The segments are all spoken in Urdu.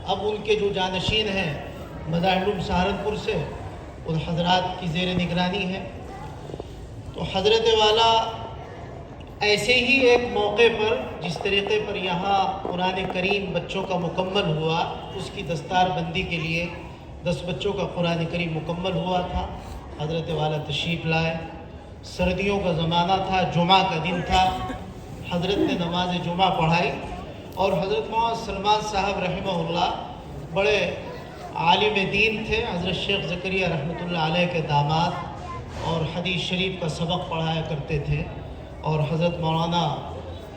اب ان کے جو جانشین ہیں مظاہر سہارنپور سے، ان حضرات کی زیر نگرانی ہے۔ تو حضرت والا ایسے ہی ایک موقع پر جس طریقے پر یہاں قرآن کریم بچوں کا مکمل ہوا، اس کی دستار بندی کے لیے 10 بچوں کا قرآن کریم مکمل ہوا تھا۔ حضرت والا تشریف لائے، سردیوں کا زمانہ تھا، جمعہ کا دن تھا، حضرت نے نماز جمعہ پڑھائی، اور حضرت محمد سلمان صاحب رحمہ اللہ بڑے عالم دین تھے، حضرت شیخ زکریا رحمۃ اللہ علیہ کے داماد، اور حدیث شریف کا سبق پڑھایا کرتے تھے۔ اور حضرت مولانا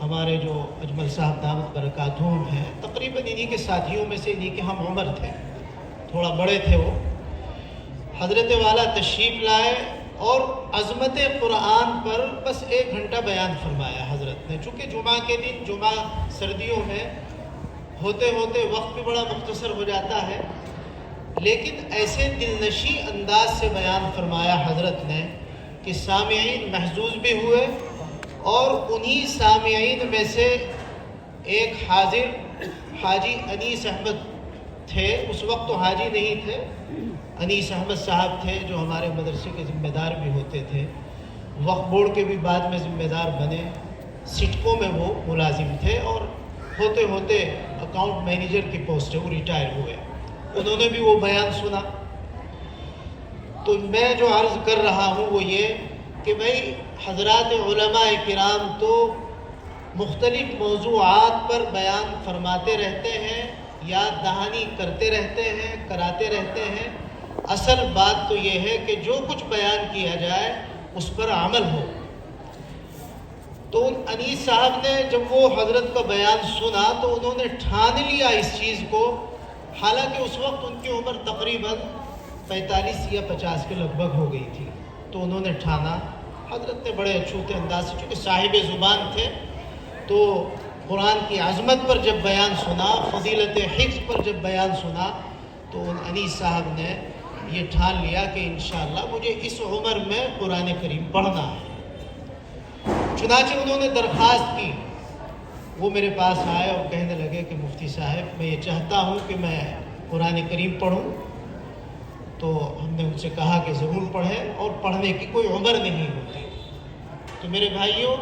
ہمارے جو اجمل صاحب دامت برکاتہم ہیں، تقریباً انہی کے ساتھیوں میں سے انہی کے ہم عمر تھے، تھوڑا بڑے تھے وہ۔ حضرت والا تشریف لائے اور عظمت قرآن پر بس 1 گھنٹہ بیان فرمایا حضرت نے، چونکہ جمعہ کے دن، جمعہ سردیوں میں ہوتے ہوتے وقت بھی بڑا مختصر ہو جاتا ہے، لیکن ایسے دلنشیں انداز سے بیان فرمایا حضرت نے کہ سامعین محظوظ بھی ہوئے، اور انہی سامعین میں سے ایک حاضر حاجی انیس احمد تھے، اس وقت تو حاجی نہیں تھے، انیس احمد صاحب تھے جو ہمارے مدرسے کے ذمہ دار بھی ہوتے تھے، وقف بورڈ کے بھی بعد میں ذمہ دار بنے، سٹکو میں وہ ملازم تھے، اور ہوتے ہوتے اکاؤنٹ مینیجر کی پوسٹ ہے، وہ ریٹائر ہوئے۔ انہوں نے بھی وہ بیان سنا۔ تو میں جو عرض کر رہا ہوں وہ یہ کہ بھئی حضرات علماء کرام تو مختلف موضوعات پر بیان فرماتے رہتے ہیں، یاد دہانی کرتے رہتے ہیں، کراتے رہتے ہیں۔ اصل بات تو یہ ہے کہ جو کچھ بیان کیا جائے اس پر عمل ہو۔ تو انیس صاحب نے جب وہ حضرت کا بیان سنا تو انہوں نے ٹھان لیا اس چیز کو، حالانکہ اس وقت ان کی عمر تقریباً 45 یا 50 کے لگ بھگ ہو گئی تھی۔ تو انہوں نے ٹھانا، حضرت نے بڑے اچھوتے انداز سے، چونکہ صاحب زبان تھے، تو قرآن کی عظمت پر جب بیان سنا، فضیلت حفظ پر جب بیان سنا، تو ان انیس صاحب نے یہ ٹھان لیا کہ انشاءاللہ مجھے اس عمر میں قرآن کریم پڑھنا ہے۔ چنانچہ انہوں نے درخواست کی، وہ میرے پاس آئے اور کہنے لگے کہ مفتی صاحب میں یہ چاہتا ہوں کہ میں قرآن کریم پڑھوں۔ تو ہم نے ان سے کہا کہ ضرور پڑھیں، اور پڑھنے کی کوئی عمر نہیں ہوتی۔ تو میرے بھائیوں،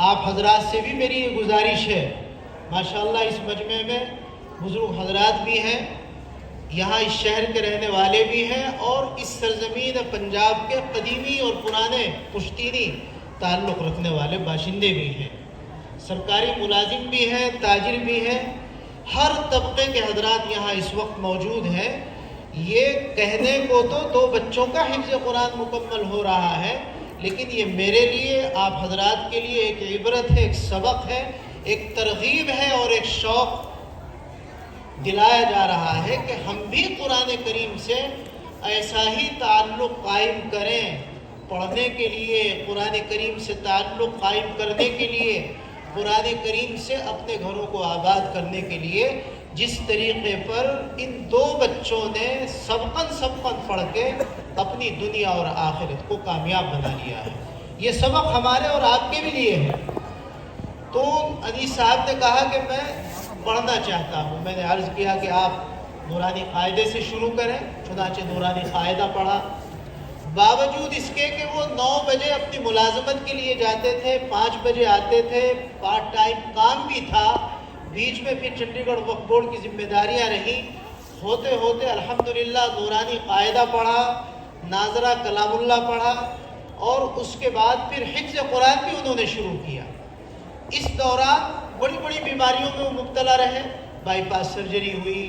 آپ حضرات سے بھی میری یہ گزارش ہے، ماشاءاللہ اس مجمع میں بزرگ حضرات بھی ہیں، یہاں اس شہر کے رہنے والے بھی ہیں، اور اس سرزمین پنجاب کے قدیمی اور پرانے پشتینی تعلق رکھنے والے باشندے بھی ہیں، سرکاری ملازم بھی ہیں، تاجر بھی ہیں، ہر طبقے کے حضرات یہاں اس وقت موجود ہیں۔ یہ کہنے کو تو 2 بچوں کا حفظ قرآن مکمل ہو رہا ہے، لیکن یہ میرے لیے، آپ حضرات کے لیے ایک عبرت ہے، ایک سبق ہے، ایک ترغیب ہے، اور ایک شوق دلایا جا رہا ہے کہ ہم بھی قرآن کریم سے ایسا ہی تعلق قائم کریں، پڑھنے کے لیے، قرآن کریم سے تعلق قائم کرنے کے لیے، قرآن کریم سے اپنے گھروں کو آباد کرنے کے لیے، جس طریقے پر ان 2 بچوں نے سبقاً پڑھ کے اپنی دنیا اور آخرت کو کامیاب بنا لیا ہے۔ یہ سبق ہمارے اور آپ کے بھی لیے ہے۔ تو انیس صاحب نے کہا کہ میں پڑھنا چاہتا ہوں۔ میں نے عرض کیا کہ آپ نورانی قاعدے سے شروع کریں، چنانچہ نورانی قاعدہ پڑھا۔ باوجود اس کے کہ وہ 9 بجے اپنی ملازمت کے لیے جاتے تھے، 5 بجے آتے تھے، پارٹ ٹائم کام بھی تھا، بیچ میں پھر چنڈی گڑھ وقف بورڈ کی ذمہ داریاں رہیں، ہوتے ہوتے الحمدللہ نورانی قاعدہ پڑھا، ناظرہ کلام اللہ پڑھا، اور اس کے بعد پھر حفظ قرآن بھی انہوں نے شروع کیا۔ اس دوران بڑی بڑی بیماریوں میں وہ مبتلا رہے، بائی پاس سرجری ہوئی،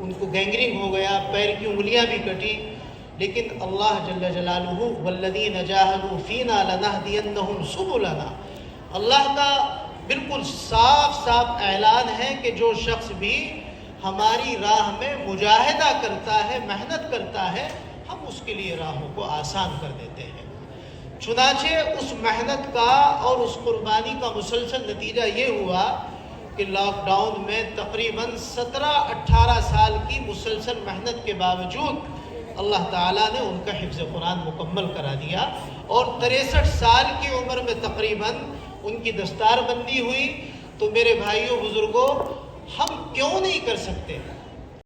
ان کو گینگرین ہو گیا، پیر کی انگلیاں بھی کٹی، لیکن اللہ جل جلالہ والذین جاہدوا فینا لنہدینہم سبلنا، اللہ کا بالکل صاف اعلان ہے کہ جو شخص بھی ہماری راہ میں مجاہدہ کرتا ہے، محنت کرتا ہے، ہم اس کے لیے راہوں کو آسان کر دیتے ہیں۔ چنانچہ اس محنت کا اور اس قربانی کا مسلسل نتیجہ یہ ہوا کہ لاک ڈاؤن میں تقریباً 17-18 سال کی مسلسل محنت کے باوجود اللہ تعالیٰ نے ان کا حفظ قرآن مکمل کرا دیا، اور 63 سال کی عمر میں تقریباً ان کی دستار بندی ہوئی۔ تو میرے بھائیوں بزرگوں، ہم کیوں نہیں کر سکتے؟